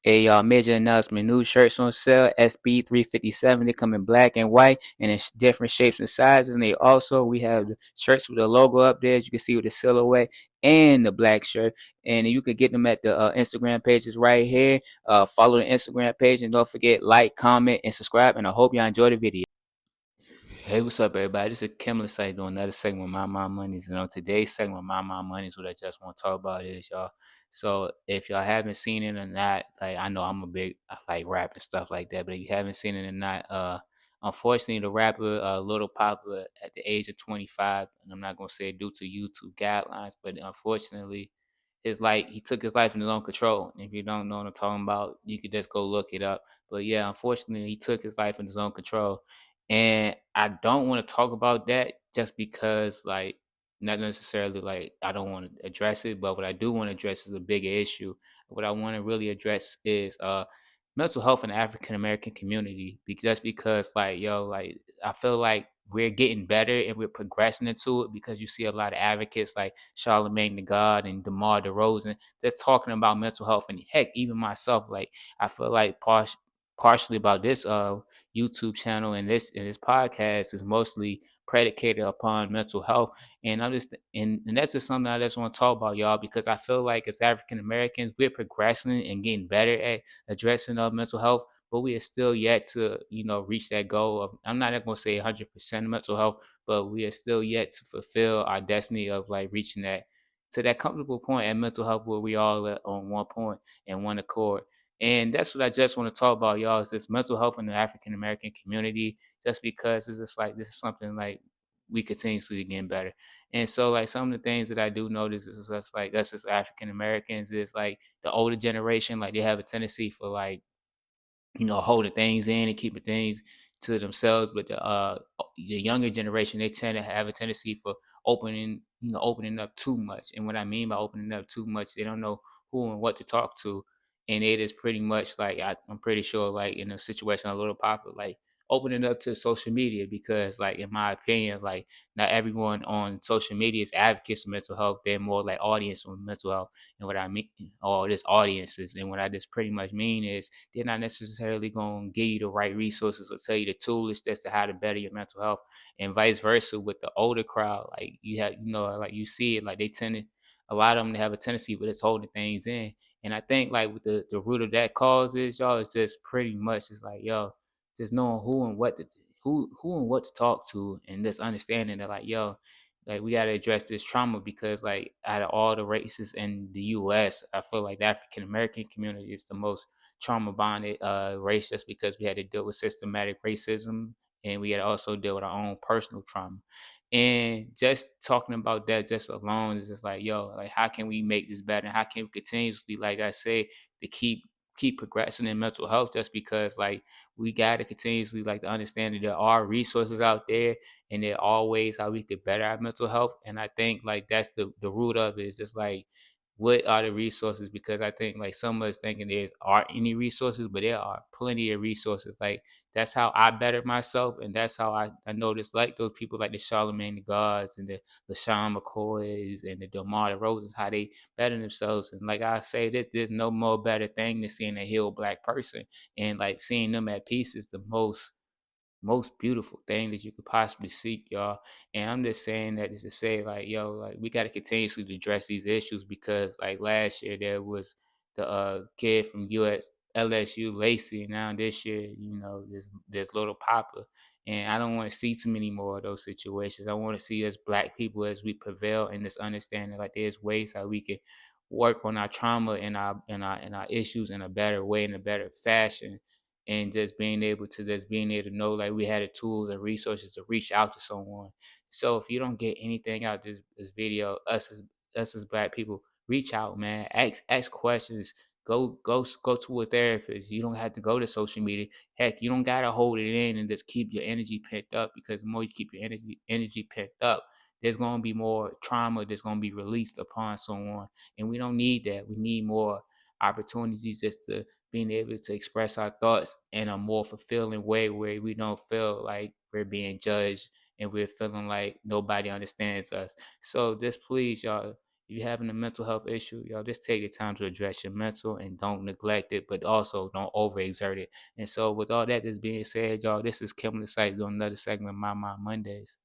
A major announcement: new shirts on sale. SB 357. They come in black and white, and in different shapes and sizes. And we have the shirts with the logo up there, as you can see with the silhouette and the black shirt. And you can get them at the Instagram pages right here. Follow the Instagram page, and don't forget like, comment, and subscribe. And I hope y'all enjoy the video. Hey, what's up, everybody? This is Kimler Site doing another segment of My Monies. And on today's segment of My Monies, what I just want to talk about is, y'all. So, if y'all haven't seen it or not, like, I know I'm a big, I like rap and stuff like that, but if you haven't seen it or not, unfortunately, the rapper Little Papa at the age of 25, and I'm not going to say it due to YouTube guidelines, but unfortunately, he took his life in his own control. And if you don't know what I'm talking about, you could just go look it up. But yeah, unfortunately, he took his life in his own control. And I don't want to talk about that just because, like, not necessarily like I don't want to address it, but what I do want to address is a bigger issue. What I want to really address is mental health in the African American community. Just because, like, like I feel like we're getting better and we're progressing into it because you see a lot of advocates like Charlemagne the God and DeMar DeRozan just talking about mental health. And heck, even myself, like, I feel like partially about this YouTube channel and this podcast is mostly predicated upon mental health. And and that's just something I just want to talk about, y'all, because I feel like as African Americans, we're progressing and getting better at addressing mental health, but we are still yet to, reach that goal of, I'm not going to say 100% mental health, but we are still yet to fulfill our destiny of like reaching that to that comfortable point at mental health where we all are on one point and one accord. And that's what I just want to talk about, y'all, is this mental health in the African American community, just because it's just like this is something like we continuously getting better. And so, like, some of the things that I do notice is just like us as African Americans is like the older generation, like they have a tendency for like, holding things in and keeping things to themselves. But the younger generation, they tend to have a tendency for opening up too much. And what I mean by opening up too much, they don't know who and what to talk to. And it is pretty much like I'm pretty sure, like in a situation a little popular, like opening up to social media, because like in my opinion, like not everyone on social media is advocates for mental health. They're more like audience on mental health. And what I mean, all this audiences, and what I just pretty much mean is they're not necessarily going to give you the right resources or tell you the tools as to how to better your mental health, and vice versa with the older crowd. Like you have, like you see it, like they tend to, a lot of them have a tendency for just holding things in. And I think like with the root of that cause is, y'all, it's just pretty much just like, just knowing who and what to talk to, and just understanding that, like, like we got to address this trauma, because like out of all the races in the US, I feel like the African American community is the most trauma bonded race, just because we had to deal with systematic racism, and we had to also deal with our own personal trauma. And just talking about that just alone is just like, like how can we make this better? How can we continuously, like I say, to keep progressing in mental health, just because like we got to continuously like to understand that there are resources out there, and there are ways how we could better our mental health. And I think like that's the root of it, is just like what are the resources, because I think like some of us thinking there aren't any resources, but there are plenty of resources. Like that's how I better myself, and that's how I noticed like those people like the Charlemagne the Gods and the LaShawn McCoys and the DeMar Roses, how they better themselves. And like I say, there's no more better thing than seeing a healed Black person, and like seeing them at peace is the most beautiful thing that you could possibly seek, y'all. And I'm just saying that just to say, like, like we got to continuously address these issues, because like last year there was the kid from LSU, Lacey, and now this year, there's Little Papa. And I don't want to see too many more of those situations. I want to see us Black people, as we prevail in this understanding, like there's ways how we can work on our trauma and our issues in a better way, in a better fashion. And just being able to know like we had the tools and resources to reach out to someone. So if you don't get anything out this video, us as Black people, reach out, man. Ask questions. Go to a therapist. You don't have to go to social media. Heck, you don't gotta hold it in and just keep your energy pent up, because the more you keep your energy pent up, there's gonna be more trauma that's gonna be released upon someone. And we don't need that. We need more opportunities just to being able to express our thoughts in a more fulfilling way, where we don't feel like we're being judged and we're feeling like nobody understands us. So just please, y'all, you having a mental health issue, yo, just take the time to address your mental and don't neglect it, but also don't overexert it. And so, with all that is being said, y'all, this is Kimberly Sykes doing another segment of My Mind Mondays.